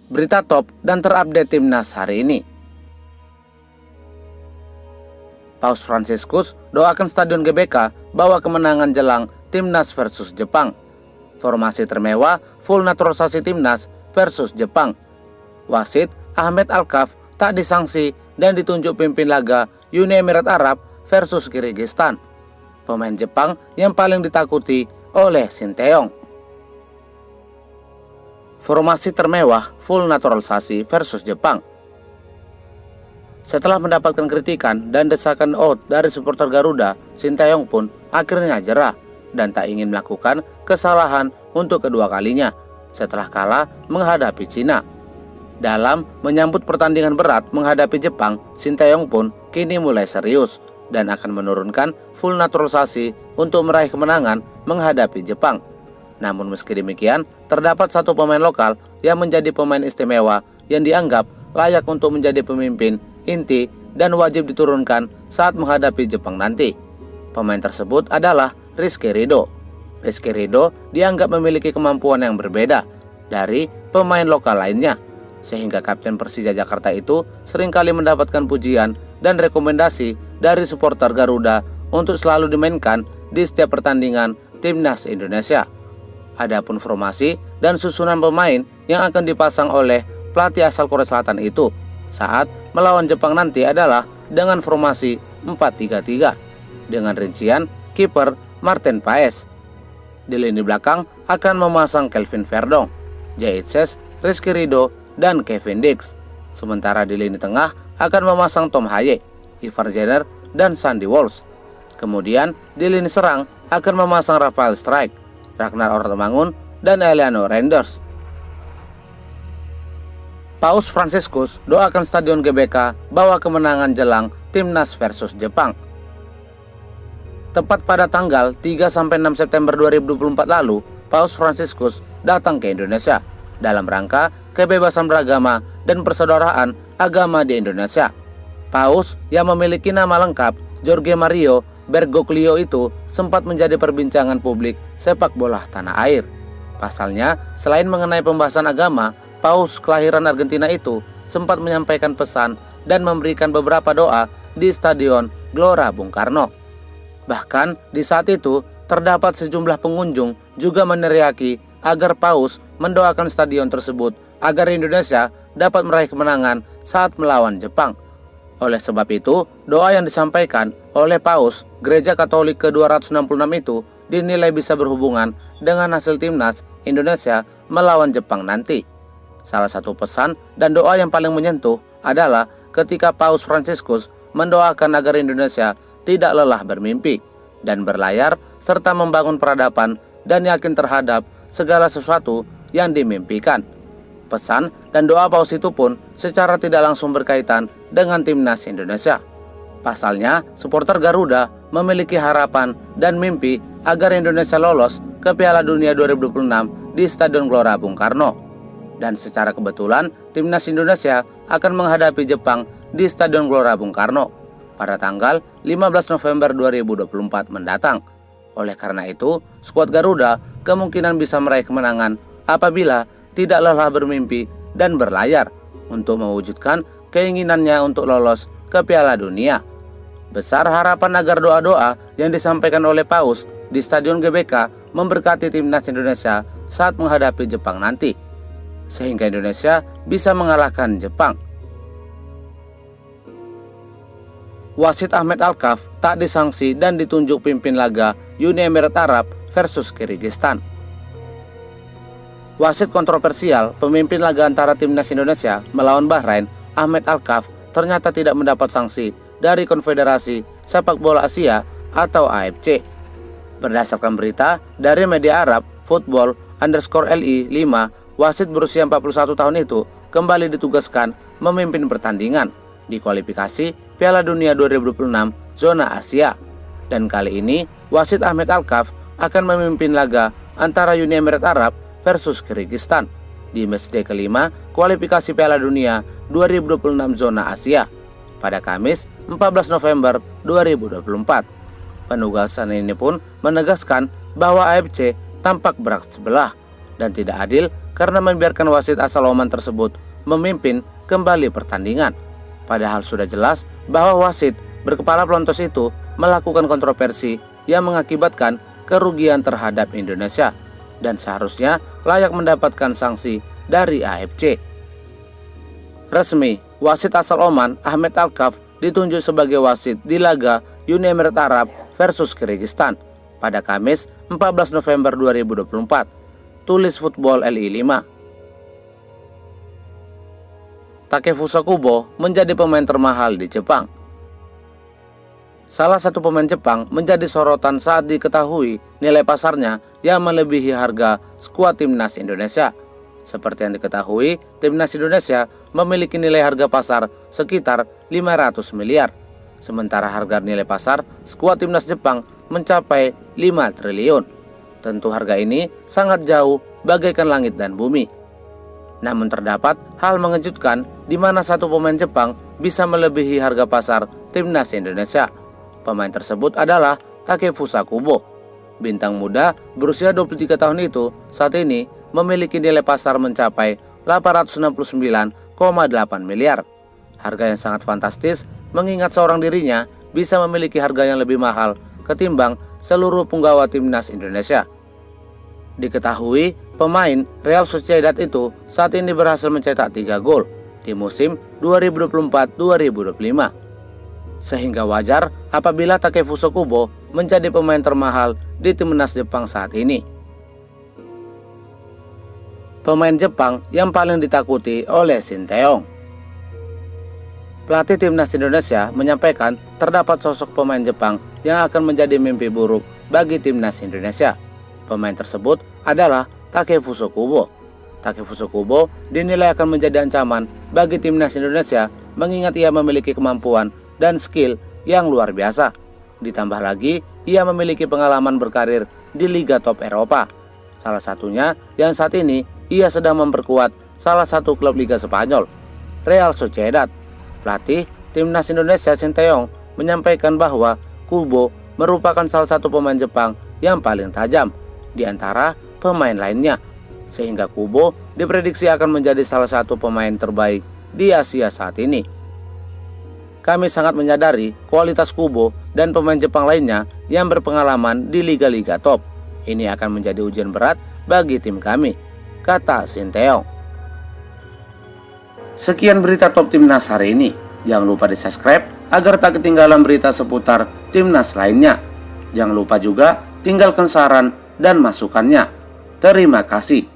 Berita top dan terupdate timnas hari ini. Paus Fransiskus doakan Stadion GBK bawa kemenangan jelang timnas versus Jepang. Formasi termewah full naturalisasi timnas versus Jepang. Wasit Ahmed Alkaf tak disanksi dan ditunjuk pimpin laga Uni Emirat Arab versus Kyrgyzstan. Pemain Jepang yang paling ditakuti oleh Sinteyong. Formasi termewah full naturalisasi versus Jepang. Setelah mendapatkan kritikan dan desakan out dari supporter Garuda, Sinteyong pun akhirnya jerah dan tak ingin melakukan kesalahan untuk kedua kalinya setelah kalah menghadapi Cina. Dalam menyambut pertandingan berat menghadapi Jepang, Sinteyong pun kini mulai serius dan akan menurunkan full naturalisasi untuk meraih kemenangan menghadapi Jepang. Namun meski demikian, terdapat satu pemain lokal yang menjadi pemain istimewa yang dianggap layak untuk menjadi pemimpin inti dan wajib diturunkan saat menghadapi Jepang nanti. Pemain tersebut adalah Rizky Ridho. Rizky Ridho dianggap memiliki kemampuan yang berbeda dari pemain lokal lainnya, sehingga Kapten Persija Jakarta itu seringkali mendapatkan pujian dan rekomendasi dari supporter Garuda untuk selalu dimainkan di setiap pertandingan timnas Indonesia. Adapun formasi dan susunan pemain yang akan dipasang oleh pelatih asal Korea Selatan itu saat melawan Jepang nanti adalah dengan formasi 4-3-3 dengan rincian kiper Martin Paes. Di lini belakang akan memasang Kelvin Verdong, Jaitses, Rizky Ridho, dan Kevin Dix. Sementara di lini tengah akan memasang Tom Haye, Ivar Jenner, dan Sandy Walsh. Kemudian di lini serang akan memasang Rafael Strijk, Ragnar Ortemangun, dan Eliano Reinders. Paus Fransiskus doakan Stadion GBK bawa kemenangan jelang timnas versus Jepang. Tepat pada tanggal 3-6 September 2024 lalu, Paus Fransiskus datang ke Indonesia dalam rangka kebebasan beragama dan persaudaraan agama di Indonesia. Paus yang memiliki nama lengkap Jorge Mario Bergoglio itu sempat menjadi perbincangan publik sepak bola tanah air. Pasalnya, selain mengenai pembahasan agama, Paus kelahiran Argentina itu sempat menyampaikan pesan dan memberikan beberapa doa di Stadion Gelora Bung Karno. Bahkan di saat itu, terdapat sejumlah pengunjung juga meneriaki agar Paus mendoakan stadion tersebut agar Indonesia dapat meraih kemenangan saat melawan Jepang. Oleh sebab itu, doa yang disampaikan oleh Paus Gereja Katolik ke-266 itu dinilai bisa berhubungan dengan hasil timnas Indonesia melawan Jepang nanti. Salah satu pesan dan doa yang paling menyentuh adalah ketika Paus Fransiskus mendoakan agar Indonesia tidak lelah bermimpi dan berlayar serta membangun peradaban dan yakin terhadap segala sesuatu yang dimimpikan. Pesan dan doa Paus itu pun secara tidak langsung berkaitan dengan timnas Indonesia. Pasalnya, supporter Garuda memiliki harapan dan mimpi agar Indonesia lolos ke Piala Dunia 2026 di Stadion Gelora Bung Karno. Dan secara kebetulan, timnas Indonesia akan menghadapi Jepang di Stadion Gelora Bung Karno pada tanggal 15 November 2024 mendatang. Oleh karena itu, skuad Garuda kemungkinan bisa meraih kemenangan apabila tidak lelah bermimpi dan berlayar untuk mewujudkan keinginannya untuk lolos ke Piala Dunia. Besar harapan agar doa-doa yang disampaikan oleh Paus di Stadion GBK memberkati timnas Indonesia saat menghadapi Jepang nanti, sehingga Indonesia bisa mengalahkan Jepang. Wasit Ahmed Alkaf tak disanksi dan ditunjuk pimpin laga Uni Emirat Arab versus Kyrgyzstan. Wasit kontroversial pemimpin laga antara timnas Indonesia melawan Bahrain, Ahmed Alkaf, ternyata tidak mendapat sanksi dari Konfederasi Sepak Bola Asia atau AFC. Berdasarkan berita dari media Arab Football_LI 5, wasit berusia 41 tahun itu kembali ditugaskan memimpin pertandingan di kualifikasi Piala Dunia 2026 zona Asia. Dan kali ini wasit Ahmed Alkaf akan memimpin laga antara Uni Emirat Arab versus Kyrgyzstan di matchday kelima kualifikasi Piala Dunia 2026 zona Asia pada Kamis 14 November 2024. Penugasan ini pun menegaskan bahwa AFC tampak berat sebelah dan tidak adil karena membiarkan wasit asal Oman tersebut memimpin kembali pertandingan. Padahal sudah jelas bahwa wasit berkepala pelontos itu melakukan kontroversi yang mengakibatkan kerugian terhadap Indonesia dan seharusnya layak mendapatkan sanksi dari AFC. Resmi, wasit asal Oman Ahmed Alkaf ditunjuk sebagai wasit di laga Uni Emirat Arab versus Kyrgyzstan pada Kamis 14 November 2024. Tulis Football LI 5. Takefusa Kubo menjadi pemain termahal di Jepang. Salah satu pemain Jepang menjadi sorotan saat diketahui nilai pasarnya yang melebihi harga skuad timnas Indonesia. Seperti yang diketahui, timnas Indonesia memiliki nilai harga pasar sekitar 500 miliar. Sementara harga nilai pasar skuad timnas Jepang mencapai 5 triliun. Tentu harga ini sangat jauh bagaikan langit dan bumi. Namun terdapat hal mengejutkan di mana satu pemain Jepang bisa melebihi harga pasar timnas Indonesia. Pemain tersebut adalah Takefusa Kubo. Bintang muda berusia 23 tahun itu saat ini memiliki nilai pasar mencapai 869,8 miliar. Harga yang sangat fantastis mengingat seorang dirinya bisa memiliki harga yang lebih mahal ketimbang seluruh punggawa timnas Indonesia. Diketahui pemain Real Sociedad itu saat ini berhasil mencetak 3 gol di musim 2024-2025. Sehingga wajar apabila Takefusa Kubo menjadi pemain termahal di timnas Jepang saat ini. Pemain Jepang yang paling ditakuti oleh Sinteyong. Pelatih timnas Indonesia menyampaikan terdapat sosok pemain Jepang yang akan menjadi mimpi buruk bagi timnas Indonesia. Pemain tersebut adalah Takefusa Kubo. Takefusa Kubo dinilai akan menjadi ancaman bagi timnas Indonesia mengingat ia memiliki kemampuan dan skill yang luar biasa. Ditambah lagi, ia memiliki pengalaman berkarir di liga top Eropa. Salah satunya yang saat ini ia sedang memperkuat salah satu klub Liga Spanyol, Real Sociedad. Pelatih timnas Indonesia Sinteyong menyampaikan bahwa Kubo merupakan salah satu pemain Jepang yang paling tajam di antara pemain lainnya, sehingga Kubo diprediksi akan menjadi salah satu pemain terbaik di Asia saat ini. Kami sangat menyadari kualitas Kubo dan pemain Jepang lainnya yang berpengalaman di liga-liga top. Ini akan menjadi ujian berat bagi tim kami, kata Sinteyong. Sekian berita top timnas hari ini. Jangan lupa di subscribe agar tak ketinggalan berita seputar timnas lainnya. Jangan lupa juga tinggalkan saran dan masukannya. Terima kasih.